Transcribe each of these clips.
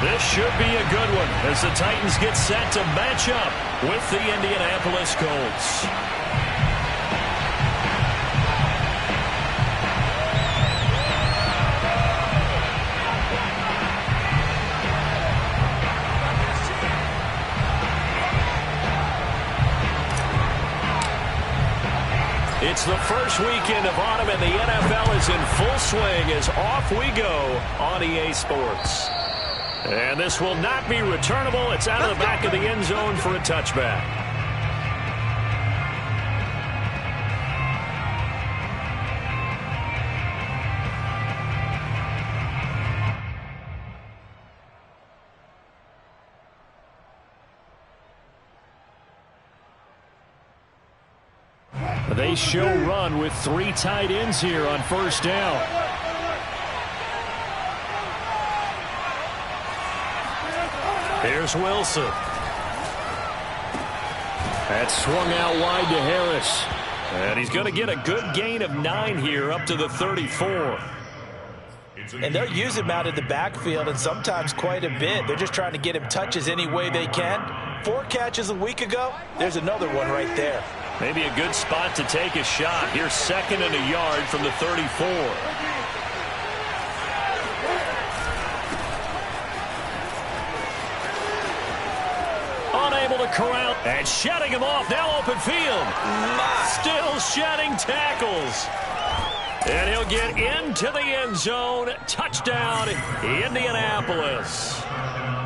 This should be a good one as the Titans get set to match up with the Indianapolis Colts. It's the first weekend of autumn, and the NFL is in full swing as off we go on EA Sports. And this will not be returnable. It's out of the back of the end zone for a touchback. They show run with 3 tight ends here on first down. Here's Wilson. That's swung out wide to Harris. And he's going to get a good gain of 9 here up to the 34. And they'll use him out of the backfield, and sometimes quite a bit. They're just trying to get him touches any way they can. 4 catches a week ago. There's another one right there. Maybe a good spot to take a shot. Here's 2nd and a yard from the 34. Unable to corral. And shedding him off. Now open field. Still shedding tackles. And he'll get into the end zone. Touchdown, Indianapolis.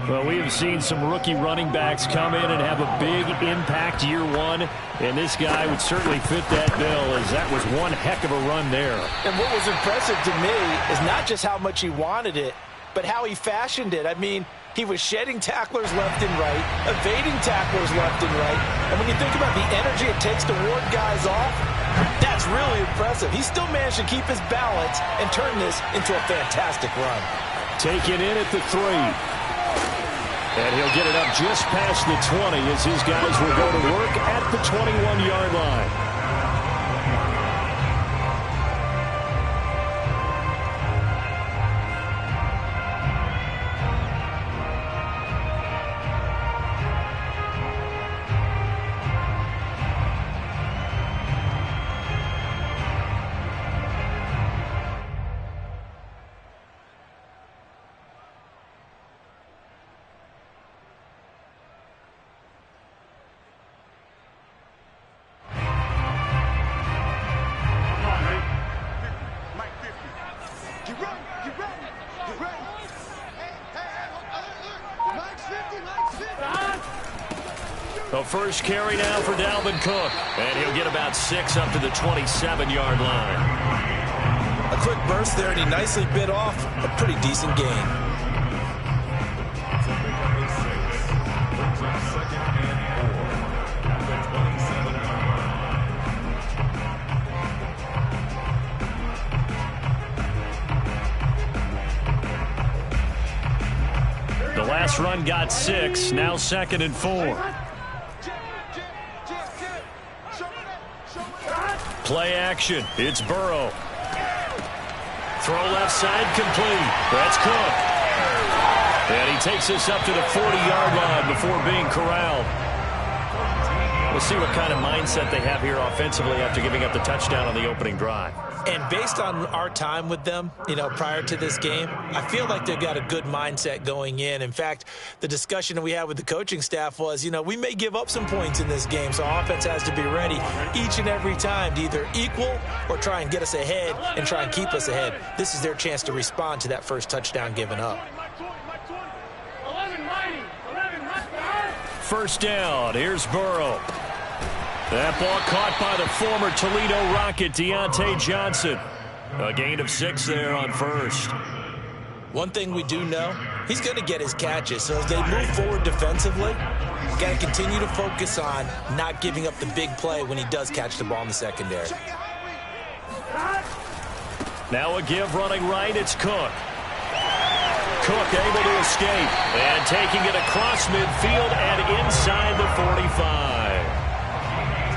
Well, we have seen some rookie running backs come in and have a big impact year one, and this guy would certainly fit that bill, as that was one heck of a run there. And what was impressive to me is not just how much he wanted it, but how he fashioned it. I mean, he was shedding tacklers left and right, evading tacklers left and right, and when you think about the energy it takes to ward guys off, that's really impressive. He still managed to keep his balance and turn this into a fantastic run. Taken in at the 3. And he'll get it up just past the 20 as his guys will go to work at the 21-yard line. The first carry now for Dalvin Cook. And he'll get about 6 up to the 27-yard line. A quick burst there, and he nicely bit off a pretty decent gain. The last run got 6, now 2nd and 4. Play action. It's Burrow. Throw left side complete. That's Cook. And he takes us up to the 40-yard line before being corralled. We'll see what kind of mindset they have here offensively after giving up the touchdown on the opening drive. And based on our time with them, prior to this game, I feel like they've got a good mindset going in. In fact, the discussion that we had with the coaching staff was, we may give up some points in this game, so our offense has to be ready each and every time to either equal or try and get us ahead and try and keep us ahead. This is their chance to respond to that first touchdown given up. First down. Here's Burrow. That ball caught by the former Toledo Rocket, Deontay Johnson. A gain of 6 there on first. One thing we do know, he's going to get his catches. So as they move forward defensively, you got to continue to focus on not giving up the big play when he does catch the ball in the secondary. Now a give running right, it's Cook. Cook able to escape and taking it across midfield and inside the 45.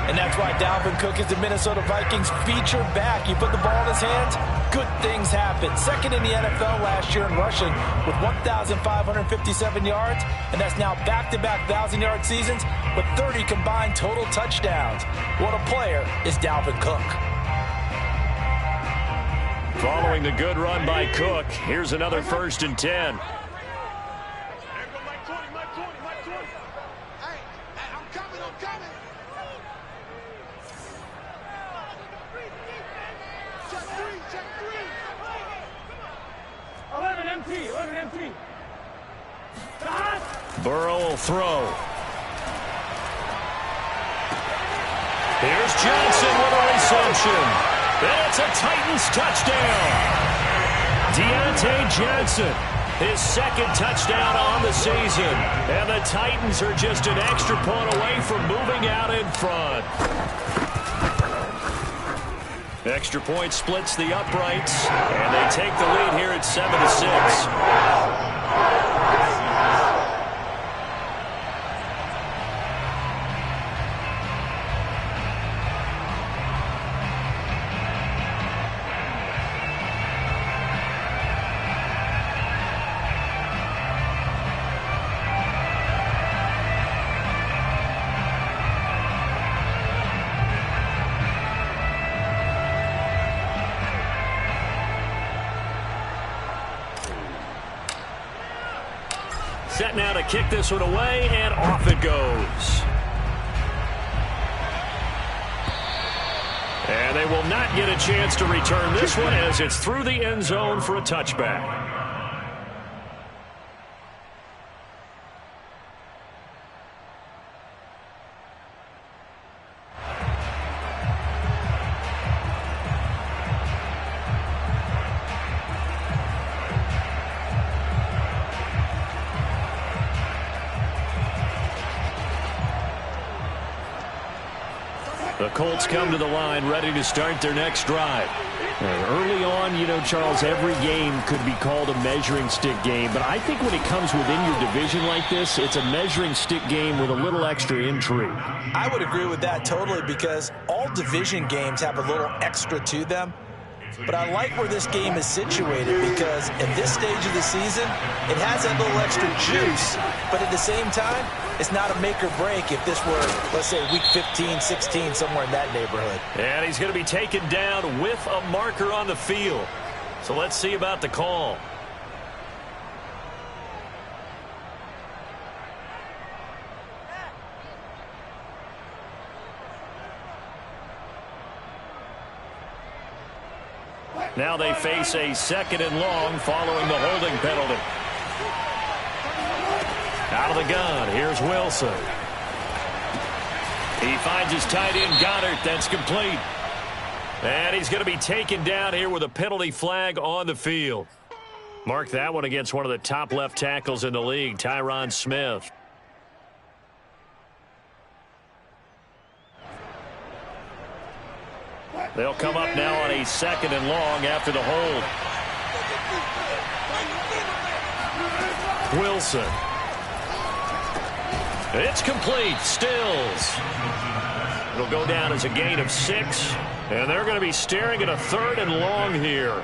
And that's why Dalvin Cook is the Minnesota Vikings feature back. You put the ball in his hands, good things happen. Second in the NFL last year in rushing with 1,557 yards, and that's now back-to-back 1,000-yard seasons with 30 combined total touchdowns. What a player is Dalvin Cook. Following the good run by Cook, here's another 1st and 10. Burrow will throw. Here's Johnson with a reception. And it's a Titans touchdown. Deontay Johnson, his 2nd touchdown on the season. And the Titans are just an extra point away from moving out in front. Extra point splits the uprights, and they take the lead here at 7-6. Set now to kick this one away, and off it goes. And they will not get a chance to return this one as it's through the end zone for a touchback. The Colts come to the line ready to start their next drive. Early on, you know, Charles, every game could be called a measuring stick game. But I think when it comes within your division like this, it's a measuring stick game with a little extra intrigue. I would agree with that totally because all division games have a little extra to them. But I like where this game is situated because at this stage of the season, it has that little extra juice. But at the same time, it's not a make or break if this were, let's say, week 15, 16, somewhere in that neighborhood. And he's going to be taken down with a marker on the field. So let's see about the call. Now they face a 2nd and long following the holding penalty. Out of the gun, here's Wilson. He finds his tight end, Goddard. That's complete. And he's going to be taken down here with a penalty flag on the field. Mark that one against one of the top left tackles in the league, Tyron Smith. They'll come up now on a 2nd and long after the hold. Wilson. It's complete. Stills. It'll go down as a gain of 6. And they're going to be staring at a 3rd and long here.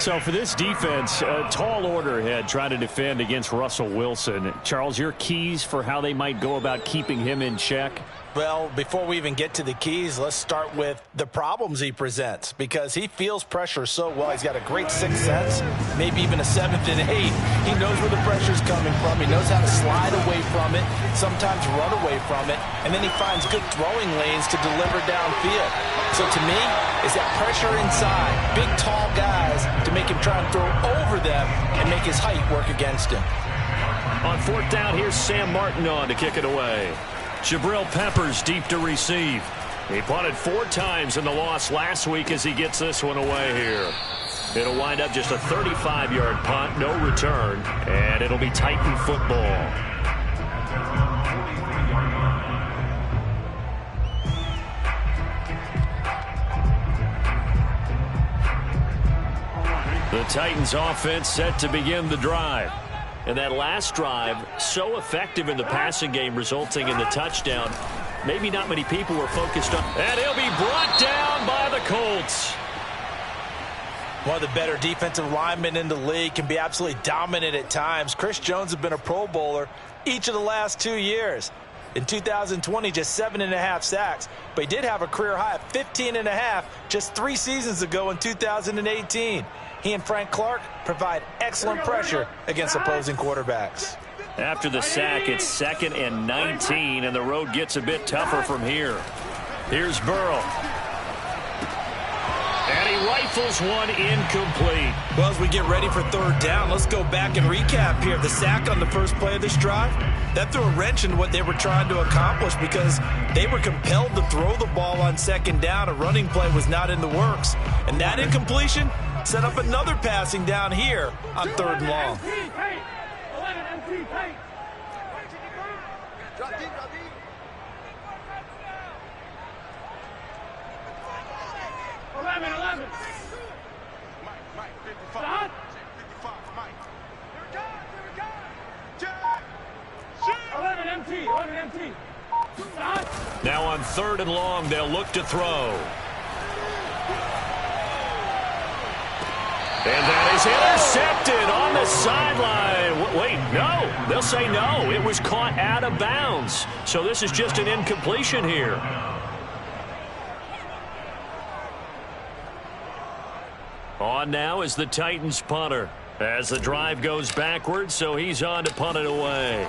So for this defense, a tall order ahead trying to defend against Russell Wilson. Charles, your keys for how they might go about keeping him in check? Well, before we even get to the keys, let's start with the problems he presents because he feels pressure so well. He's got a great 6th sense, maybe even a 7th and 8th. He knows where the pressure's coming from. He knows how to slide away from it, sometimes run away from it, and then he finds good throwing lanes to deliver downfield. So to me, it's that pressure inside, big, tall guys to make him try and throw over them and make his height work against him. On 4th down, here's Sam Martin on to kick it away. Jabril Peppers deep to receive. He punted 4 times in the loss last week as he gets this one away here. It'll wind up just a 35-yard punt, no return, and it'll be Titan football. The Titans offense set to begin the drive. And that last drive, so effective in the passing game, resulting in the touchdown. maybe not many people were focused on. And he'll be brought down by the Colts. One of the better defensive linemen in the league, can be absolutely dominant at times. Chris Jones has been a Pro Bowler each of the last 2 years. In 2020, just 7.5 sacks. But he did have a career high of 15.5 just 3 seasons ago in 2018. He and Frank Clark provide excellent pressure against opposing quarterbacks. After the sack, it's 2nd and 19, and the road gets a bit tougher from here. Here's Burrow. And he rifles one incomplete. Well, as we get ready for 3rd down, let's go back and recap here. The sack on the first play of this drive, that threw a wrench in what they were trying to accomplish because they were compelled to throw the ball on 2nd down. A running play was not in the works. And that incompletion set up another passing down here on 3rd and long. Now on 3rd and long, they'll look to throw. And that is intercepted on the sideline. Wait, no. They'll say no. It was caught out of bounds. So this is just an incompletion here. On now is the Titans punter. As the drive goes backwards, so he's on to punt it away.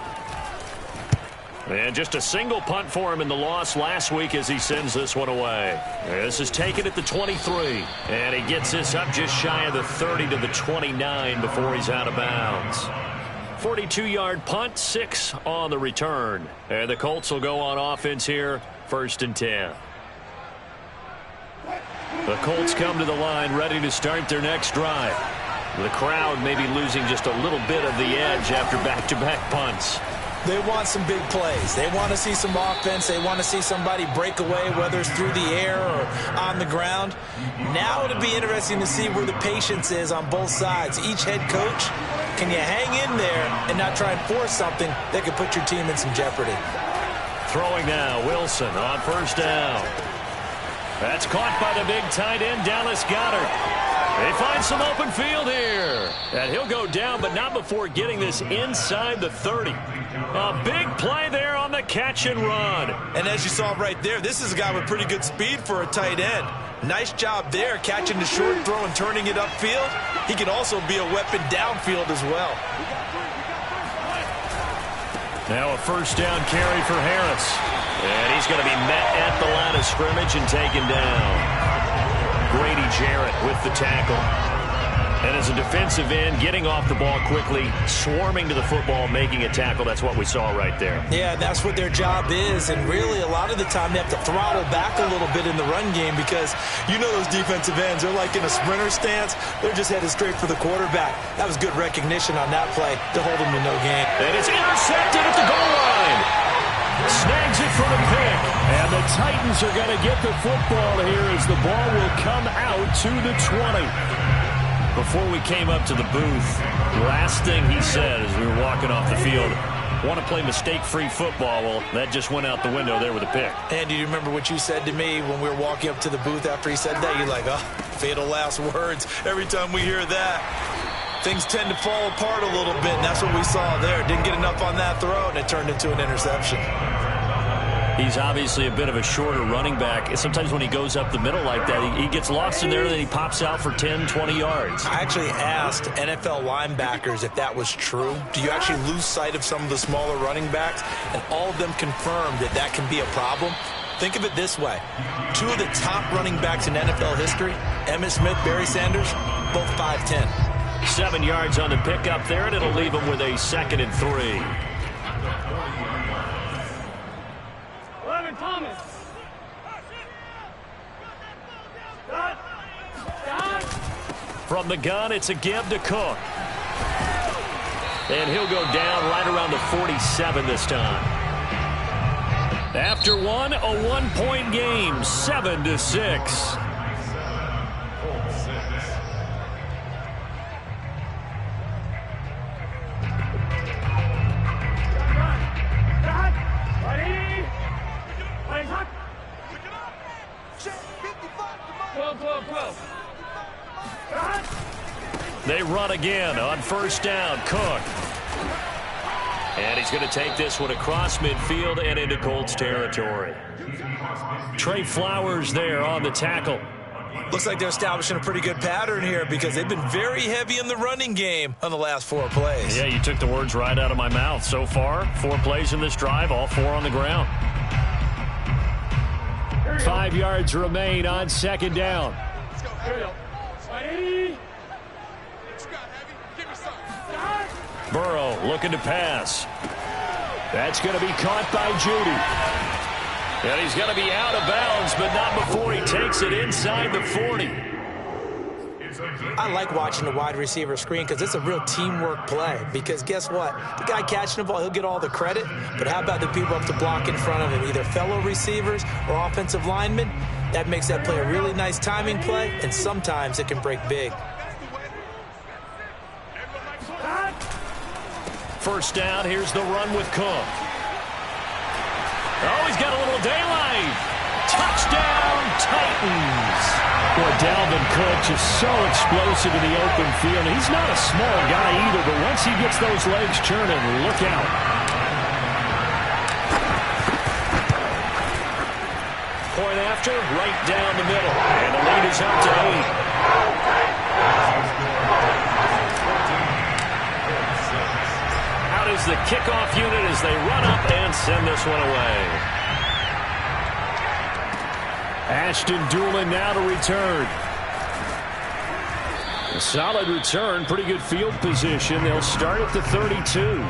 And just a single punt for him in the loss last week as he sends this one away. This is taken at the 23. And he gets this up just shy of the 30 to the 29 before he's out of bounds. 42-yard punt, 6 on the return. And the Colts will go on offense here, 1st and 10. The Colts come to the line ready to start their next drive. The crowd may be losing just a little bit of the edge after back-to-back punts. They want some big plays. They want to see some offense. They want to see somebody break away, whether it's through the air or on the ground. Now it'll be interesting to see where the patience is on both sides. Each head coach, can you hang in there and not try and force something that could put your team in some jeopardy? Throwing now, Wilson on 1st down. That's caught by the big tight end, Dallas Goedert. They find some open field here. And he'll go down, but not before getting this inside the 30. A big play there on the catch and run. And as you saw right there, this is a guy with pretty good speed for a tight end. Nice job there, catching the short throw and turning it upfield. He can also be a weapon downfield as well. Now a 1st down carry for Harris. And he's going to be met at the line of scrimmage and taken down. Grady Jarrett with the tackle. And as a defensive end, getting off the ball quickly, swarming to the football, making a tackle. That's what we saw right there. Yeah, that's what their job is. And really, a lot of the time, they have to throttle back a little bit in the run game because you know those defensive ends, they're like in a sprinter stance. They're just headed straight for the quarterback. That was good recognition on that play to hold them to no gain. And it's intercepted at the goal line. Snags it for the pick. And the Titans are going to get the football here as the ball will come out to the 20. Before we came up to the booth, the last thing he said as we were walking off the field, want to play mistake-free football. Well, that just went out the window there with a pick. And do you remember what you said to me when we were walking up to the booth after he said that? You're like, oh, fatal last words. Every time we hear that, things tend to fall apart a little bit, and that's what we saw there. Didn't get enough on that throw, and it turned into an interception. He's obviously a bit of a shorter running back. Sometimes when he goes up the middle like that, he gets lost in there, and then he pops out for 10, 20 yards. I actually asked NFL linebackers if that was true. Do you actually lose sight of some of the smaller running backs? And all of them confirmed that that can be a problem. Think of it this way. 2 of the top running backs in NFL history, Emmitt Smith, Barry Sanders, both 5'10". 7 yards on the pickup there, and it'll leave him with a 2nd and 3. From the gun, it's a give to Cook. And he'll go down right around the 47 this time. After one, a 1-point game, 7-6. run again on first down. Cook. And he's going to take this one across midfield and into Colts territory. Trey Flowers there on the tackle. Looks like they're establishing a pretty good pattern here because they've been very heavy in the running game on the last 4 plays. Yeah, you took the words right out of my mouth. So far, 4 plays in this drive, all 4 on the ground. 5 yards remain on second down. Let's go, Heavy. Burrow looking to pass. That's going to be caught by Judy. And he's going to be out of bounds, but not before he takes it inside the 40. I like watching the wide receiver screen because it's a real teamwork play. Because guess what? The guy catching the ball, he'll get all the credit. But how about the people up to block in front of him, either fellow receivers or offensive linemen? That makes that play a really nice timing play, and sometimes it can break big. First down, here's the run with Cook. Oh, he's got a little daylight. Touchdown, Titans. Boy, Dalvin Cook just so explosive in the open field. He's not a small guy either, but once he gets those legs churning, look out. Point after, right down the middle. And the lead is up to 8. Out is the kickoff unit as they run up and send this one away. Ashton Doolin now to return. A solid return, pretty good field position. They'll start at the 32.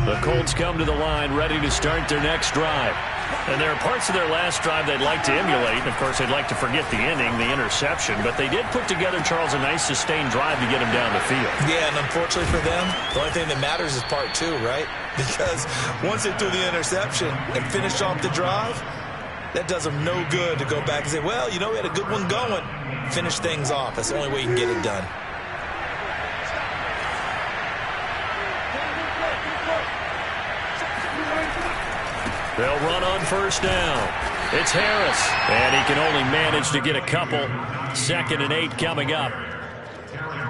The Colts come to the line ready to start their next drive. And there are parts of their last drive they'd like to emulate. Of course, they'd like to forget the inning, the interception. But they did put together, Charles, a nice sustained drive to get him down the field. Yeah, and unfortunately for them, the only thing that matters is part 2, right? Because once they threw the interception and finished off the drive, that does them no good to go back and say, well, you know, we had a good one going. Finish things off. That's the only way you can get it done. They'll run on first down. It's Harris, and he can only manage to get a couple. 2nd and 8 coming up.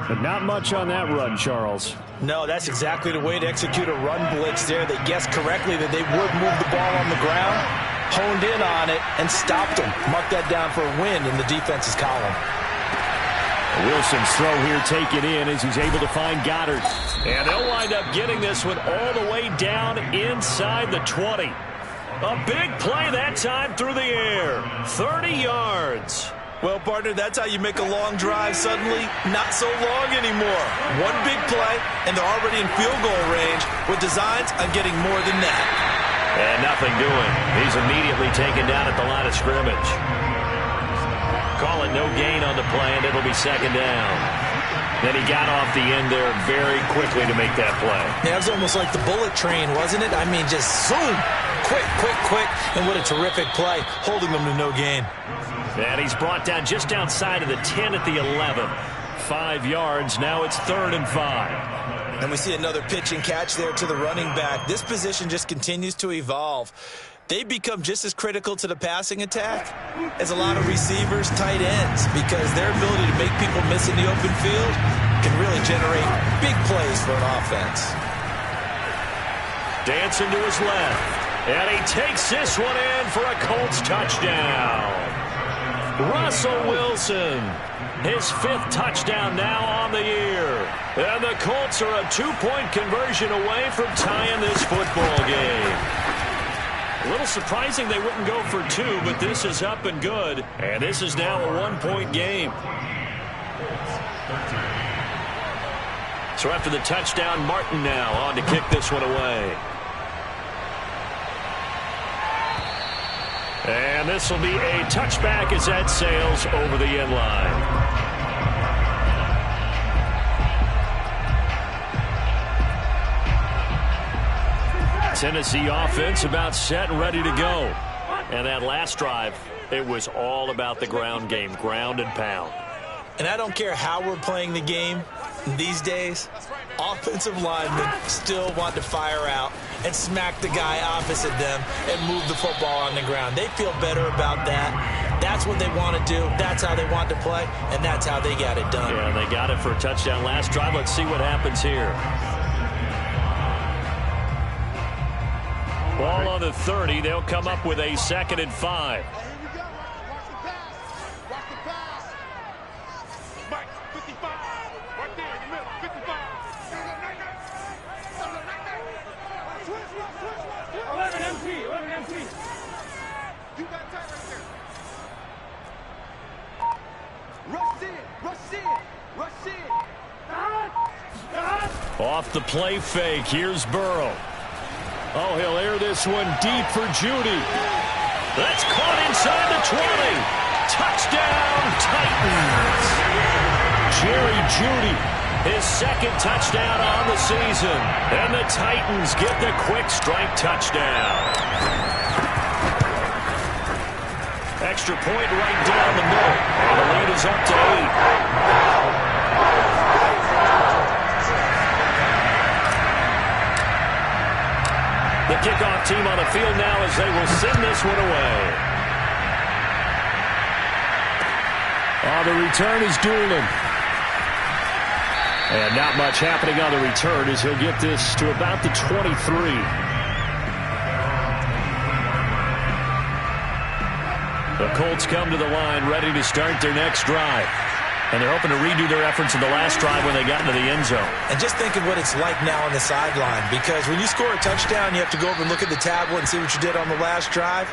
But not much on that run, Charles. No, that's exactly the way to execute a run blitz there. They guessed correctly that they would move the ball on the ground, honed in on it, and stopped them. Mark that down for a win in the defense's column. Wilson's throw here taken in as he's able to find Goddard. And they'll wind up getting this one all the way down inside the 20. A big play that time through the air. 30 yards. Well, partner, that's how you make a long drive suddenly not so long anymore. One big play, and they're already in field goal range with designs on getting more than that. And nothing doing. He's immediately taken down at the line of scrimmage. Call it no gain on the play, and it'll be 2nd down. Then he got off the end there very quickly to make that play. Yeah, it was almost like the bullet train, wasn't it? I mean, just zoom. Quick, quick, quick. And what a terrific play, holding them to no gain. And he's brought down just outside of the 10 at the 11. 5 yards. Now it's 3rd and 5. And we see another pitch and catch there to the running back. This position just continues to evolve. They've become just as critical to the passing attack as a lot of receivers, tight ends, because their ability to make people miss in the open field can really generate big plays for an offense. Dancing to his left. And he takes this one in for a Colts touchdown. Russell Wilson, his 5th touchdown now on the year. And the Colts are a 2-point conversion away from tying this football game. A little surprising they wouldn't go for 2, but this is up and good. And this is now a 1-point game. So after the touchdown, Martin now on to kick this one away. And this will be a touchback as that sails over the end line. Tennessee offense about set and ready to go. And that last drive, it was all about the ground game, ground and pound. And I don't care how we're playing the game these days, offensive linemen still want to fire out and smack the guy opposite them and move the football on the ground. They feel better about that. That's what they want to do. That's how they want to play, and that's how they got it done. Yeah, they got it for a touchdown last drive. Let's see what happens here. Ball on the 30. They'll come up with a 2nd and 5. Off the play fake. Here's Burrow. Oh, he'll air this one deep for Judy. That's caught inside the 20. Touchdown, Titans. Jerry Judy, his 2nd touchdown on the season. And the Titans get the quick strike touchdown. Extra point right down the middle. And the lead is up to 8. The kickoff team on the field now as they will send this one away. The return is Doolin. And not much happening on the return as he'll get this to about the 23. The Colts come to the line ready to start their next drive. And they're hoping to redo their efforts in the last drive when they got into the end zone. And just think of what it's like now on the sideline, because when you score a touchdown, you have to go over and look at the tablet and see what you did on the last drive.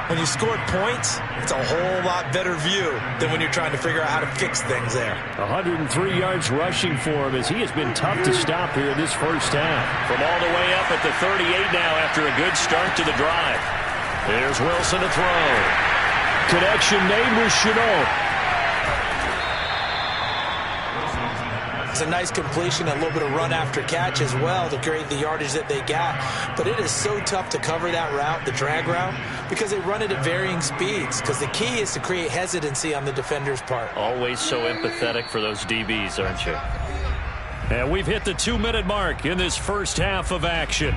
When you scored points, it's a whole lot better view than when you're trying to figure out how to fix things there. 103 yards rushing for him as he has been tough to stop here this first half. From all the way up at the 38 now after a good start to the drive. There's Wilson to throw. Connection made with Chenault. It's a nice completion, a little bit of run after catch as well to create the yardage that they got. But it is so tough to cover that route, the drag route, because they run it at varying speeds. Because the key is to create hesitancy on the defender's part. Always so empathetic for those DBs, aren't you? And we've hit the 2-minute mark in this first half of action.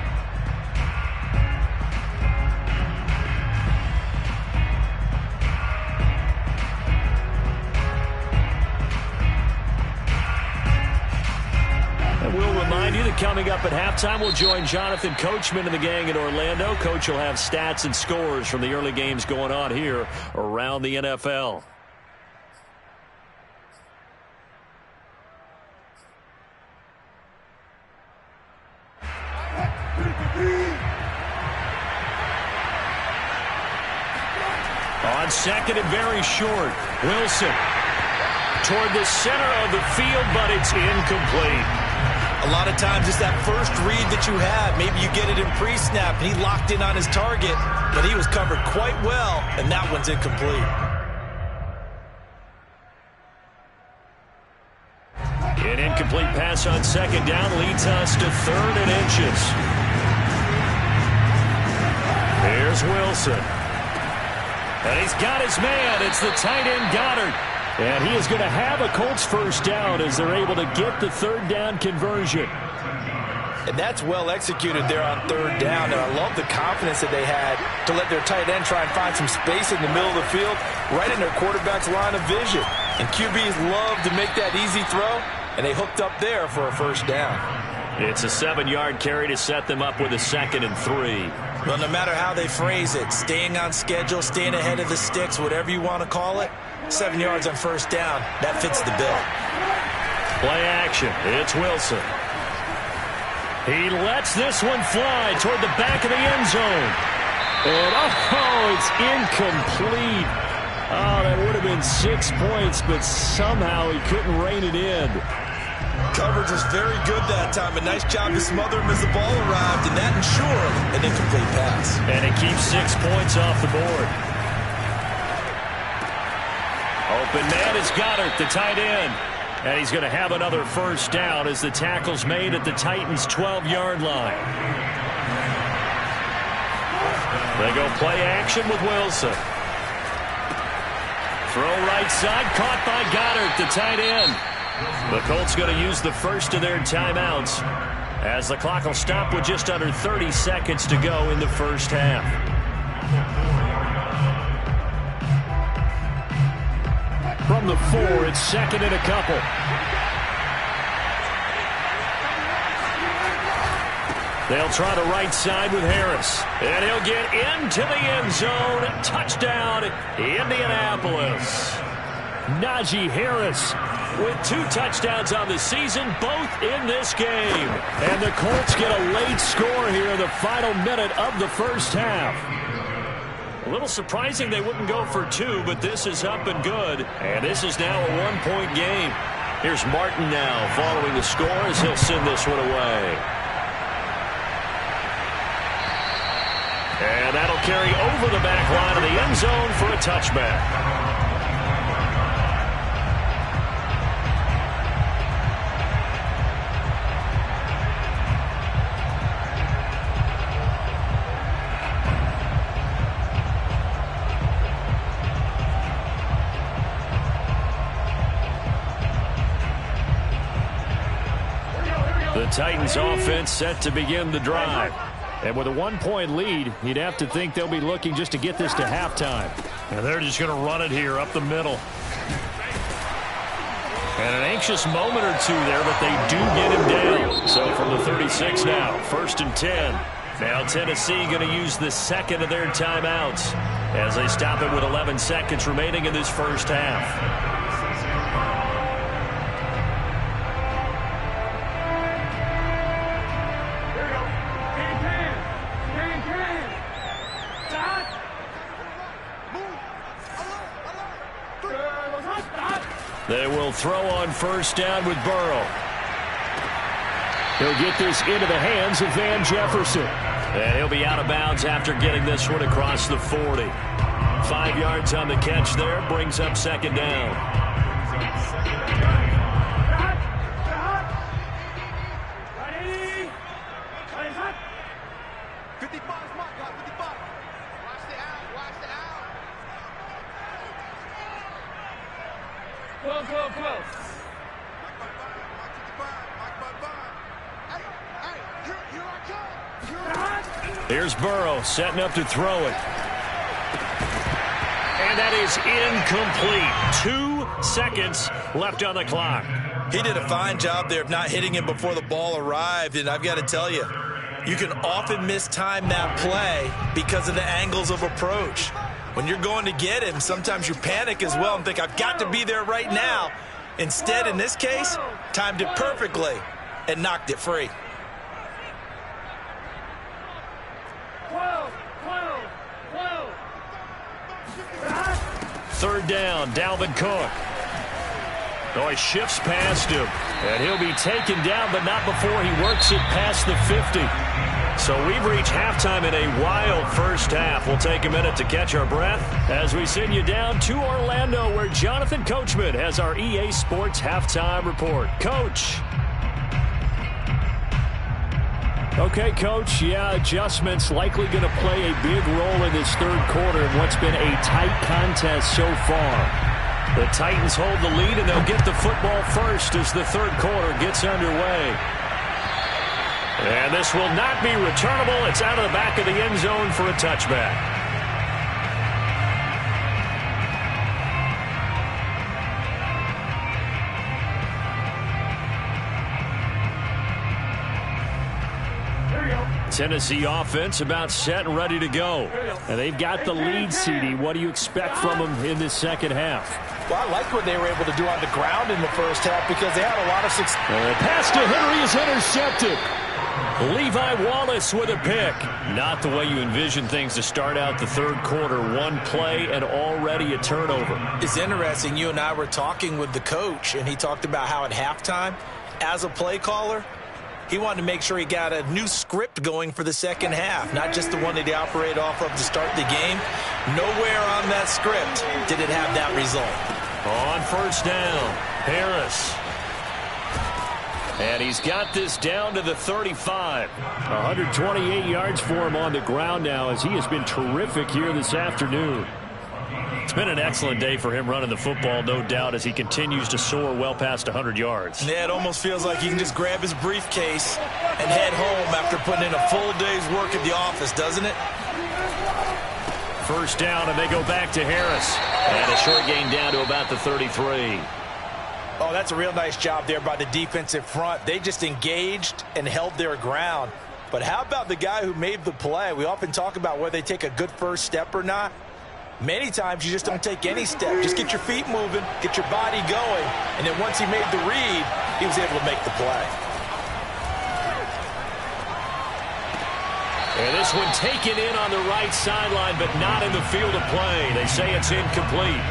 Coming up at halftime, we'll join Jonathan Coachman and the gang in Orlando. Coach will have stats and scores from the early games going on here around the NFL. On 2nd and very short, Wilson toward the center of the field, but it's incomplete. A lot of times it's that first read that you have. Maybe you get it in pre-snap, and he locked in on his target, but he was covered quite well, and that one's incomplete. An incomplete pass on 2nd down leads us to 3rd and inches. Here's Wilson. And he's got his man. It's the tight end Goddard. And he is going to have a Colts first down as they're able to get the 3rd down conversion. And that's well executed there on 3rd down. And I love the confidence that they had to let their tight end try and find some space in the middle of the field, right in their quarterback's line of vision. And QBs love to make that easy throw, and they hooked up there for a first down. It's a 7-yard carry to set them up with a 2nd and 3. Well, no matter how they phrase it, staying on schedule, staying ahead of the sticks, whatever you want to call it, 7 yards on first down. That fits the bill. Play action. It's Wilson. He lets this one fly toward the back of the end zone. And, it's incomplete. Oh, that would have been 6 points, but somehow he couldn't rein it in. Coverage was very good that time. A nice job to smother him as the ball arrived, and that ensured an incomplete pass. And it keeps 6 points off the board. Open man is Goddard, the tight end. And he's going to have another first down as the tackle's made at the Titans' 12-yard line. They go play action with Wilson. Throw right side, caught by Goddard, the tight end. The Colts going to use the first of their timeouts as the clock will stop with just under 30 seconds to go in the first half. From the 4, it's second and a couple. They'll try the right side with Harris. And he'll get into the end zone. Touchdown, Indianapolis. Najee Harris with 2 touchdowns on the season, both in this game. And the Colts get a late score here in the final minute of the first half. A little surprising they wouldn't go for 2, but this is up and good. And this is now a 1-point game. Here's Martin now following the score as he'll send this one away. And that'll carry over the back line of the end zone for a touchback. The Titans offense set to begin the drive. And with a 1-point lead, you'd have to think they'll be looking just to get this to halftime. And they're just going to run it here up the middle. And an anxious moment or two there, but they do get him down. So from the 36 now, 1st and 10. Now Tennessee going to use the second of their timeouts as they stop it with 11 seconds remaining in this first half. They will throw on first down with Burrow. He'll get this into the hands of Van Jefferson. And he'll be out of bounds after getting this one across the 40. 5 yards on the catch there, brings up second down. Here's Burrow setting up to throw it. And that is incomplete. 2 seconds left on the clock. He did a fine job there of not hitting him before the ball arrived. And I've got to tell you, you can often mistime that play because of the angles of approach. When you're going to get him, sometimes you panic as well and think, I've got to be there right now. Instead, in this case, timed it perfectly and knocked it free. 3rd down, Dalvin Cook. Oh, he shifts past him. And he'll be taken down, but not before he works it past the 50. So we've reached halftime in a wild first half. We'll take a minute to catch our breath as we send you down to Orlando, where Jonathan Coachman has our EA Sports Halftime Report. Coach. Okay, Coach, adjustments likely going to play a big role in this third quarter in what's been a tight contest so far. The Titans hold the lead, and they'll get the football first as the third quarter gets underway. And this will not be returnable. It's out of the back of the end zone for a touchback. Tennessee offense about set and ready to go. And they've got the lead, CD. What do you expect from them in this second half? Well, I like what they were able to do on the ground in the first half because they had a lot of success. Pass to Henry is intercepted. Levi Wallace with a pick. Not the way you envision things to start out the third quarter. One play and already a turnover. It's interesting. You and I were talking with the coach, and he talked about how at halftime, as a play caller, he wanted to make sure he got a new script going for the second half, not just the one that he operated off of to start the game. Nowhere on that script did it have that result. On first down, Harris. And he's got this down to the 35. 128 yards for him on the ground now as he has been terrific here this afternoon. It's been an excellent day for him running the football, no doubt, as he continues to soar well past 100 yards. Yeah, it almost feels like he can just grab his briefcase and head home after putting in a full day's work at the office, doesn't it? First down, and they go back to Harris. And a short gain down to about the 33. Oh, that's a real nice job there by the defensive front. They just engaged and held their ground. But how about the guy who made the play? We often talk about whether they take a good first step or not. Many times you just don't take any step. Just get your feet moving, get your body going, and then once he made the read, he was able to make the play. And this one taken in on the right sideline, but not in the field of play. They say it's incomplete.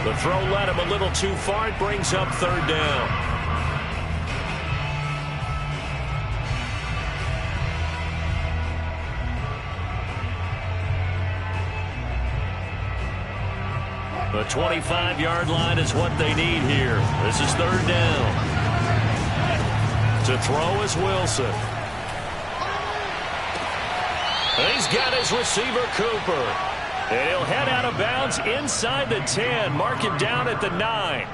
The throw led him a little too far. It brings up third down. The 25-yard line is what they need here. This is third down. To throw is Wilson. He's got his receiver, Cooper. And he'll head out of bounds inside the 10. Mark him down at the 9.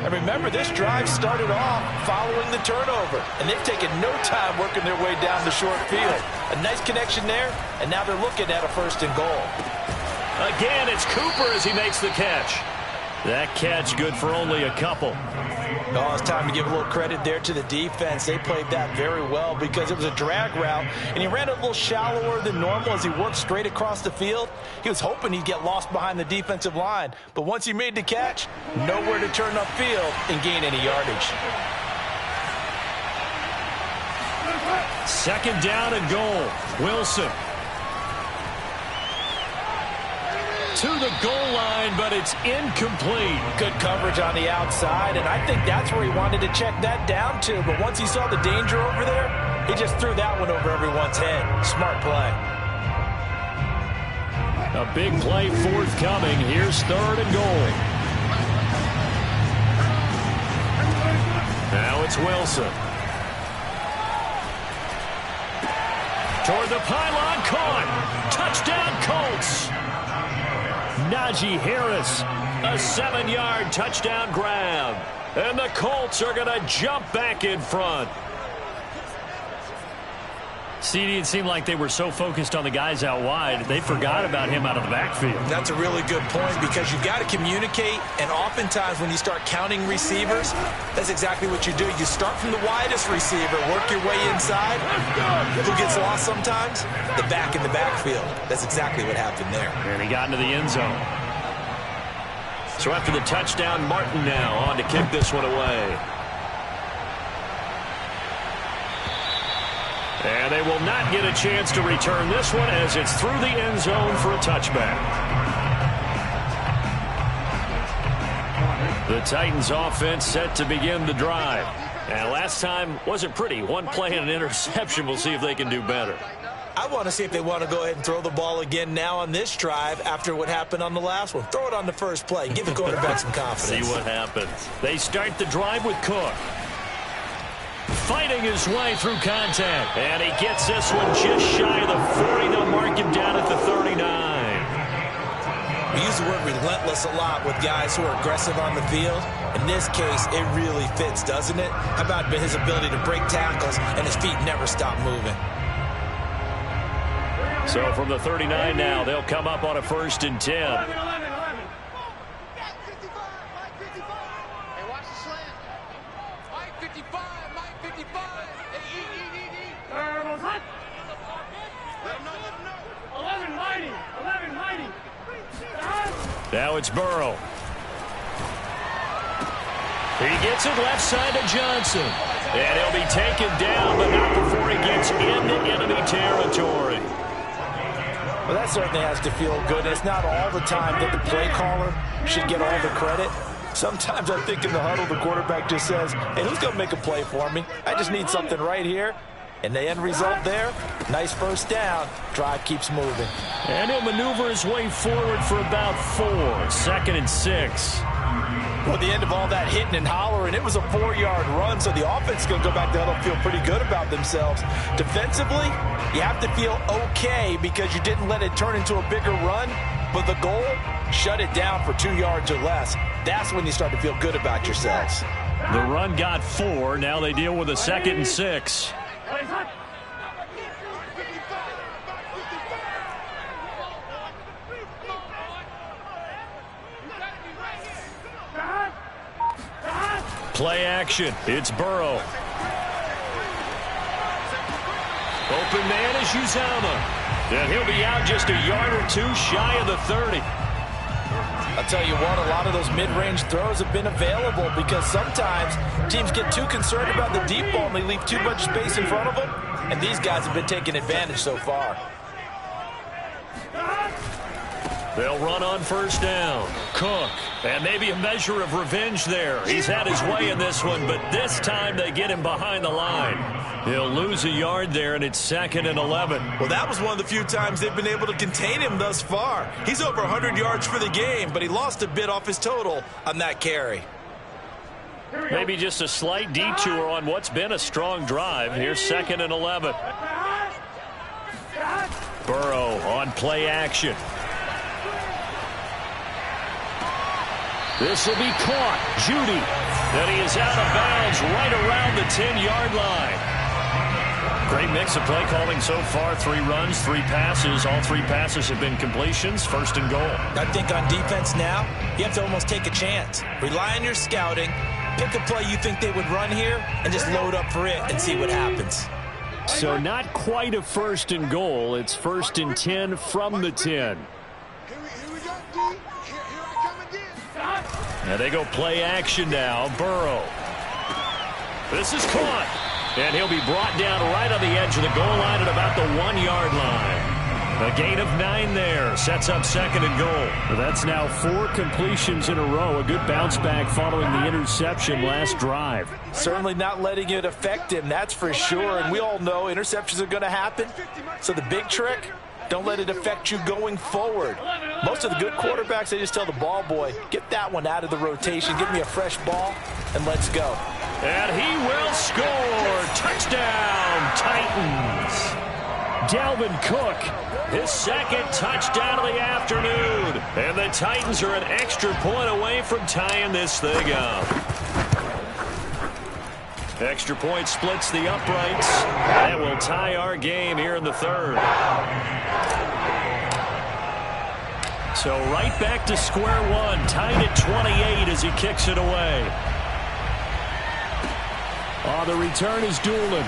And remember, this drive started off following the turnover. And they've taken no time working their way down the short field. A nice connection there, and now they're looking at a first and goal. Again, it's Cooper as he makes the catch. That catch good for only a couple. Oh, it's time to give a little credit there to the defense. They played that very well because it was a drag route, and he ran a little shallower than normal as he worked straight across the field. He was hoping he'd get lost behind the defensive line, but once he made the catch, nowhere to turn upfield and gain any yardage. Second down and goal. Wilson. To the goal line, but it's incomplete. Good coverage on the outside, and I think that's where he wanted to check that down to. But once he saw the danger over there, he just threw that one over everyone's head. Smart play. A big play forthcoming. Here's third and goal. Now it's Wilson. Toward the pylon, caught. Touchdown, Colts. Najee Harris. A 7-yard touchdown grab. And the Colts are going to jump back in front. CD, it seemed like they were so focused on the guys out wide, they forgot about him out of the backfield. That's a really good point because you've got to communicate, and oftentimes when you start counting receivers, that's exactly what you do. You start from the widest receiver, work your way inside. Who gets lost sometimes? The back in the backfield. That's exactly what happened there. And he got into the end zone. So after the touchdown, Martin now on to kick this one away. And they will not get a chance to return this one as it's through the end zone for a touchback. The Titans offense set to begin the drive. And last time wasn't pretty. One play and an interception. We'll see if they can do better. I want to see if they want to go ahead and throw the ball again now on this drive after what happened on the last one. Throw it on the first play. Give the quarterback some confidence. See what happens. They start the drive with Cook. Fighting his way through contact. And he gets this one just shy of the 40. They'll mark him down at the 39. We use the word relentless a lot with guys who are aggressive on the field. In this case, it really fits, doesn't it? How about his ability to break tackles and his feet never stop moving? So from the 39 now, they'll come up on a 1st and 10. Now it's Burrow. He gets it left side to Johnson. And he'll be taken down, but not before he gets into enemy territory. Well, that certainly has to feel good. It's not all the time that the play caller should get all the credit. Sometimes I think in the huddle, the quarterback just says, hey, who's going to make a play for me? I just need something right here. And the end result there, nice first down. Drive keeps moving. And he'll maneuver his way forward for about 4. 2nd and 6. Well, the end of all that hitting and hollering, it was a 4-yard run, so the offense is going to go back there and feel pretty good about themselves. Defensively, you have to feel okay because you didn't let it turn into a bigger run, but the goal, shut it down for 2 yards or less. That's when you start to feel good about yourselves. The run got 4. Now they deal with a 2nd and 6. Play action. It's Burrow. Open man is Uzomah. And he'll be out just a yard or 2 shy of the 30. I'll tell you what, a lot of those mid-range throws have been available because sometimes teams get too concerned about the deep ball and they leave too much space in front of them. And these guys have been taking advantage so far. They'll run on first down. Cook. And maybe a measure of revenge there. He's had his way in this one, but this time they get him behind the line. He'll lose a yard there, and it's 2nd and 11. Well, that was one of the few times they've been able to contain him thus far. He's over 100 yards for the game, but he lost a bit off his total on that carry. Maybe just a slight detour on what's been a strong drive. Here's 2nd and 11. Burrow on play action. This will be caught. Judy. And he is out of bounds right around the 10-yard line. Great mix of play calling so far. 3 runs, 3 passes. All 3 passes have been completions. 1st and goal. I think on defense now, you have to almost take a chance. Rely on your scouting. Pick a play you think they would run here and just load up for it and see what happens. So not quite a 1st and goal. It's 1st and 10 from the 10. And they go play action now. Burrow. This is caught. And he'll be brought down right on the edge of the goal line at about the 1-yard line. A gain of 9 there. Sets up 2nd and goal. Well, that's now 4 completions in a row. A good bounce back following the interception last drive. Certainly not letting it affect him, that's for sure. And we all know interceptions are going to happen. So the big trick, don't let it affect you going forward. Most of the good quarterbacks, they just tell the ball boy, get that one out of the rotation, give me a fresh ball, and let's go. And he will score. Touchdown, Titans. Dalvin Cook, his 2nd touchdown of the afternoon. And the Titans are an extra point away from tying this thing up. Extra point splits the uprights. That will tie our game here in the 3rd. So right back to square one. Tied at 28 as he kicks it away. The return is Doolin.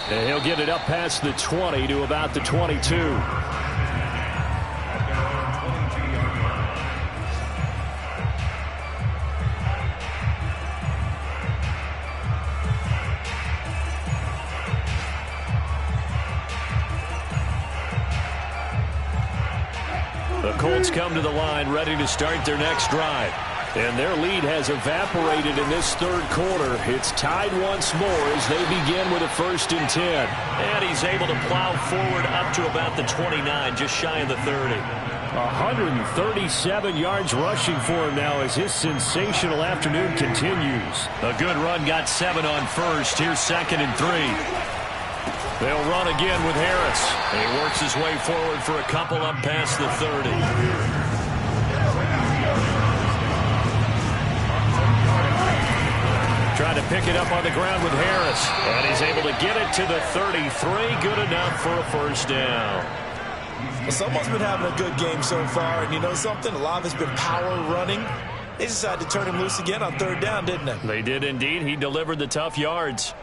And he'll get it up past the 20 to about the 22. The Colts come to the line ready to start their next drive. And their lead has evaporated in this 3rd quarter. It's tied once more as they begin with a 1st and 10. And he's able to plow forward up to about the 29, just shy of the 30. 137 yards rushing for him now as his sensational afternoon continues. A good run, got 7 on first. Here's 2nd and 3. They'll run again with Harris. And he works his way forward for a couple up past the 30. Trying to pick it up on the ground with Harris. And he's able to get it to the 33. Good enough for a 1st down. Well, someone's been having a good game so far. And you know something? A lot of it's been power running. They decided to turn him loose again on 3rd down, didn't they? They did indeed. He delivered the tough yards.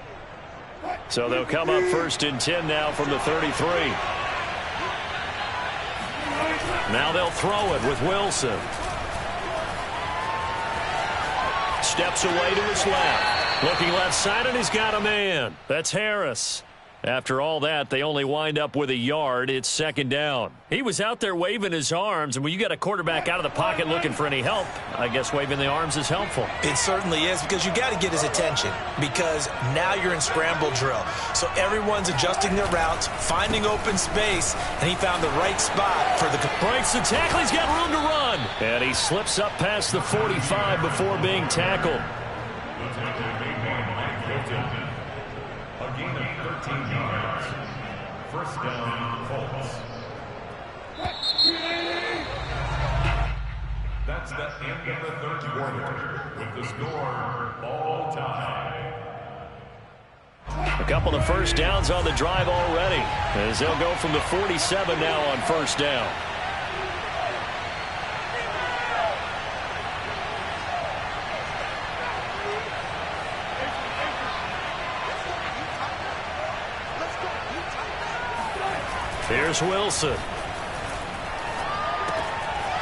So they'll come up 1st and 10 now from the 33. Now they'll throw it with Wilson. Steps away to his left. Looking left side, and he's got a man. That's Harris. After all that, they only wind up with a yard. It's second down. He was out there waving his arms, and when you got a quarterback out of the pocket looking for any help, I guess waving the arms is helpful. It certainly is, because you got to get his attention, because now you're in scramble drill. So everyone's adjusting their routes, finding open space, and he found the right spot for the... Breaks the tackle. He's got room to run. And he slips up past the 45 before being tackled. A gain of 13 yards. First down, Colts. That's the end of the third quarter, with the score all tie. A couple of first downs on the drive already, as they'll go from the 47 now on first down. Here's Wilson.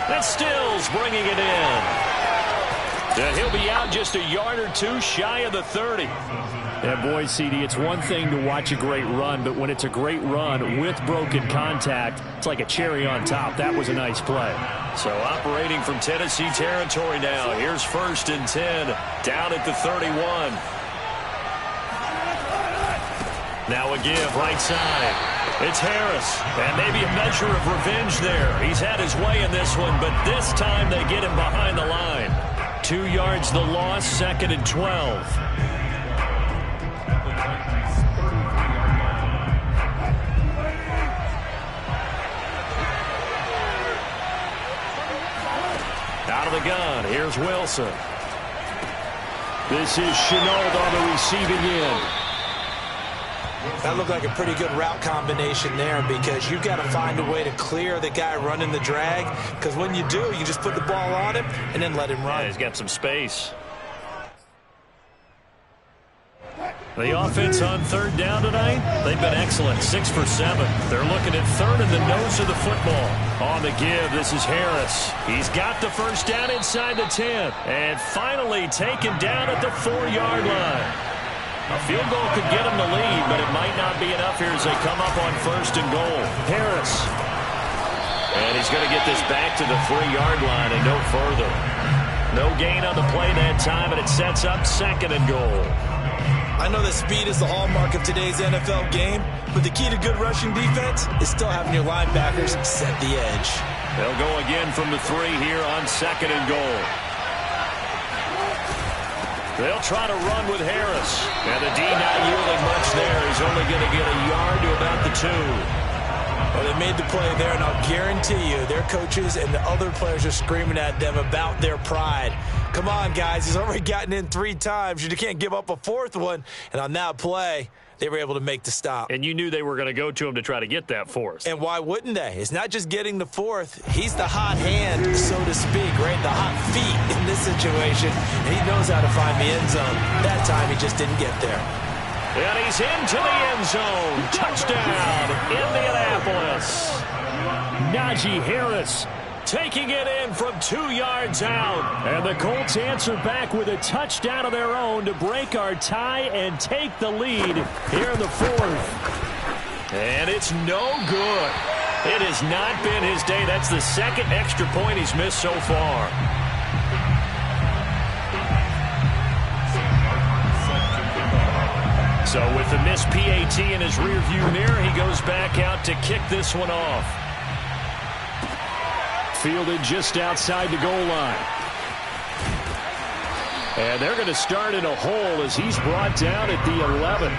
And Stills bringing it in. And he'll be out just a yard or two shy of the 30. Yeah, boy, CD, it's one thing to watch a great run, but when it's a great run with broken contact, it's like a cherry on top. That was a nice play. So operating from Tennessee territory now. Here's 1st and 10 down at the 31. Now a give right side. It's Harris, and maybe a measure of revenge there. He's had his way in this one, but this time they get him behind the line. 2 yards the loss, 2nd and 12. Out of the gun, here's Wilson. This is Chenault on the receiving end. That looked like a pretty good route combination there, because you've got to find a way to clear the guy running the drag, because when you do, you just put the ball on him and then let him run. Yeah, he's got some space. The offense on 3rd down tonight, they've been excellent, 6 for 7. They're looking at 3rd in the nose of the football. On the give, this is Harris. He's got the first down inside the 10, and finally taken down at the 4-yard line. A field goal could get him the lead, but it might not be enough here as they come up on 1st and goal. Harris. And he's going to get this back to the 3-yard line and no further. No gain on the play that time, and it sets up 2nd and goal. I know that speed is the hallmark of today's NFL game, but the key to good rushing defense is still having your linebackers set the edge. They'll go again from the 3 here on 2nd and goal. They'll try to run with Harris. And the D not yielding much there. He's only going to get a yard to about the 2. Well, they made the play there, and I'll guarantee you their coaches and the other players are screaming at them about their pride. Come on, guys. He's already gotten in 3 times. You can't give up a 4th one. And on that play, they were able to make the stop. And you knew they were going to go to him to try to get that 4th. And why wouldn't they? It's not just getting the 4th. He's the hot hand, so to speak, right? The hot feet in this situation. And he knows how to find the end zone. That time, he just didn't get there. And he's into the end zone. Touchdown, Indianapolis. Najee Harris taking it in from 2 yards out. And the Colts answer back with a touchdown of their own to break our tie and take the lead here in the 4th. And it's no good. It has not been his day. That's the 2nd extra point he's missed so far. So with the missed PAT in his rearview mirror, he goes back out to kick this one off. Fielded just outside the goal line. And they're going to start in a hole as he's brought down at the 11.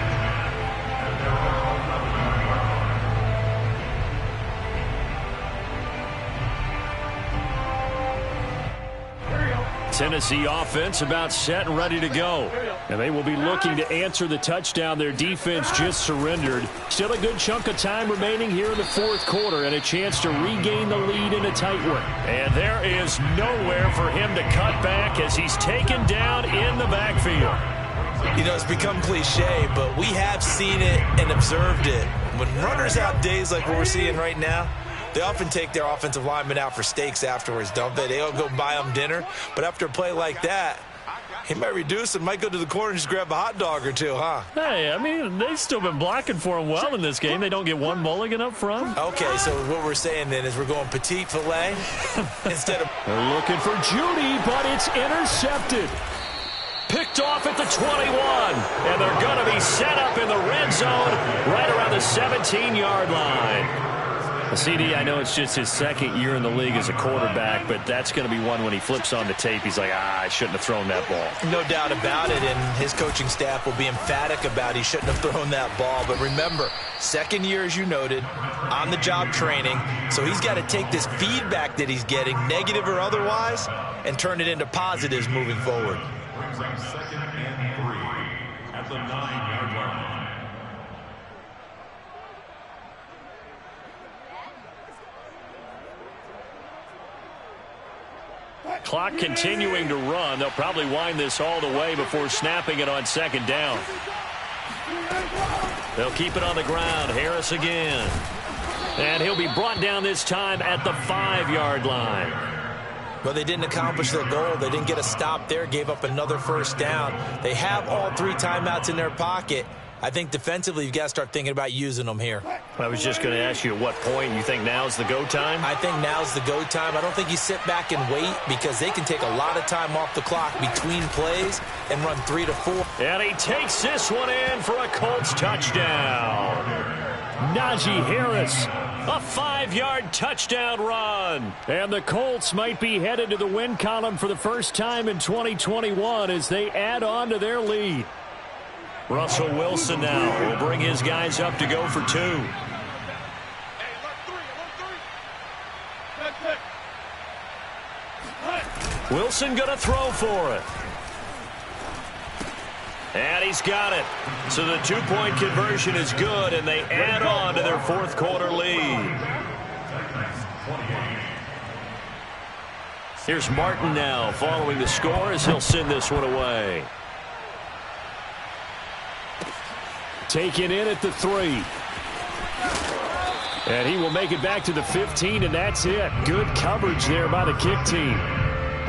Tennessee offense about set and ready to go. And they will be looking to answer the touchdown their defense just surrendered. Still a good chunk of time remaining here in the 4th quarter and a chance to regain the lead in a tight one. And there is nowhere for him to cut back as he's taken down in the backfield. You know, it's become cliche, but we have seen it and observed it. When runners have days like what we're seeing right now, They often take their offensive linemen out for steaks afterwards, don't they? They'll go buy them dinner. But after a play like that, he might reduce and might go to the corner and just grab a hot dog or two, huh? Hey, I mean, they've still been blocking for him well in this game. They don't get one mulligan up front. Okay, so what we're saying then is we're going petite filet instead of... They're looking for Judy, but it's intercepted. Picked off at the 21. And they're going to be set up in the red zone right around the 17-yard line. CD, I know it's just his second year in the league as a quarterback, but that's going to be one when he flips on the tape. He's like, I shouldn't have thrown that ball. No doubt about it, and his coaching staff will be emphatic about he shouldn't have thrown that ball. But remember, second year, as you noted, on-the-job training, so he's got to take this feedback that he's getting, negative or otherwise, and turn it into positives moving forward. Brings up 2nd and 3 at the 9-yard line. Clock continuing to run. They'll probably wind this all the way before snapping it on second down. They'll keep it on the ground. Harris again. And he'll be brought down this time at the 5-yard line. Well, they didn't accomplish their goal. They didn't get a stop there, gave up another first down. They have all 3 timeouts in their pocket. I think defensively you've got to start thinking about using them here. I was just going to ask you at what point you think now's the go time? I think now's the go time. I don't think you sit back and wait because they can take a lot of time off the clock between plays and run 3 to 4. And he takes this one in for a Colts touchdown. Najee Harris. A 5-yard touchdown run. And the Colts might be headed to the win column for the first time in 2021 as they add on to their lead. Russell Wilson now will bring his guys up to go for 2. Wilson going to throw for it. And he's got it. So the 2-point conversion is good, and they add on to their 4th quarter lead. Here's Martin now following the score as he'll send this one away. Taken in at the 3. And he will make it back to the 15, and that's it. Good coverage there by the kick team.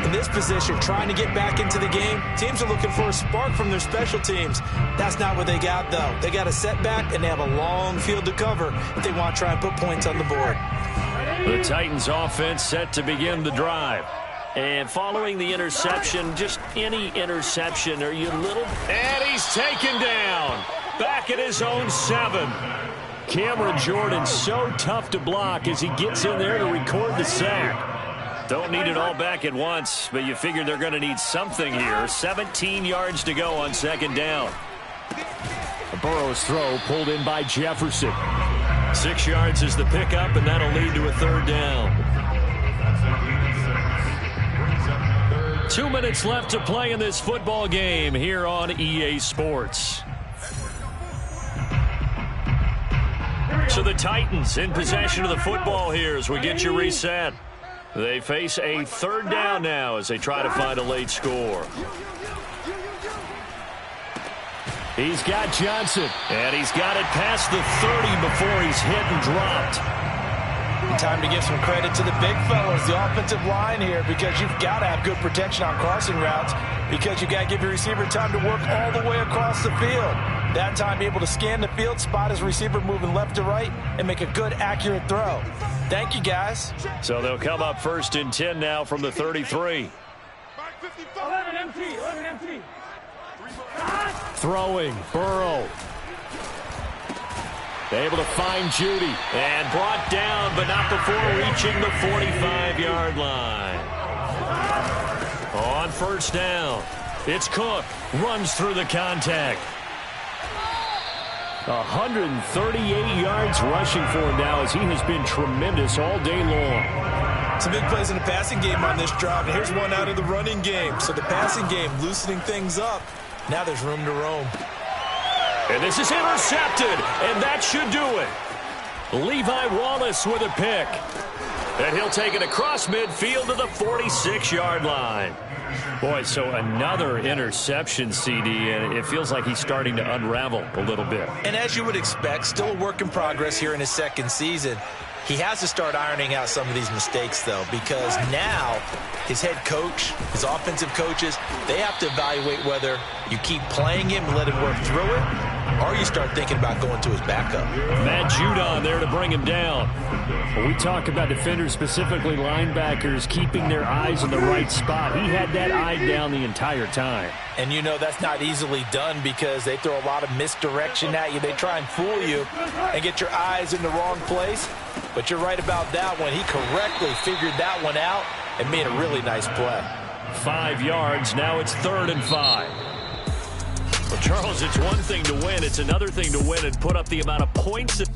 In this position, trying to get back into the game, teams are looking for a spark from their special teams. That's not what they got, though. They got a setback, and they have a long field to cover if they want to try and put points on the board. The Titans offense set to begin the drive. And following the interception, just any interception, are you a little... And he's taken down. Back at his own 7. Cameron Jordan so tough to block as he gets in there to record the sack. Don't need it all back at once, but you figure they're going to need something here. 17 yards to go on second down. Burrow's throw pulled in by Jefferson. 6 yards is the pickup, and that'll lead to a 3rd down. 2 minutes left to play in this football game here on EA Sports. So the Titans in possession of the football here as we get you reset. They face a 3rd down now as they try to find a late score. He's got Johnson. And he's got it past the 30 before he's hit and dropped. Time to give some credit to the big fellas, the offensive line here, because you've got to have good protection on crossing routes because you've got to give your receiver time to work all the way across the field. That time, be able to scan the field, spot his receiver moving left to right, and make a good, accurate throw. Thank you, guys. So they'll come up 1st and 10 now from the 33. 11 empty. Throwing, Burrow. Able to find Judy. And brought down, but not before reaching the 45-yard line. On 1st down, it's Cook. Runs through the contact. 138 yards rushing for him now as he has been tremendous all day long. Some big plays in the passing game on this drive, and here's one out of the running game. So the passing game loosening things up. Now there's room to roam. And this is intercepted, and that should do it. Levi Wallace with a pick. And he'll take it across midfield to the 46-yard line. Boy, so another interception, CD, and it feels like he's starting to unravel a little bit. And as you would expect, still a work in progress here in his 2nd season. He has to start ironing out some of these mistakes, though, because now his head coach, his offensive coaches, they have to evaluate whether you keep playing him and let him work through it, or you start thinking about going to his backup. Matt Judon there to bring him down. When we talk about defenders, specifically linebackers, keeping their eyes in the right spot, he had that eye down the entire time. And you know that's not easily done because they throw a lot of misdirection at you. They try and fool you and get your eyes in the wrong place. But you're right about that one. He correctly figured that one out and made a really nice play. 5 yards. Now it's 3rd and 5. Well, Charles, it's one thing to win. It's another thing to win and put up the amount of points that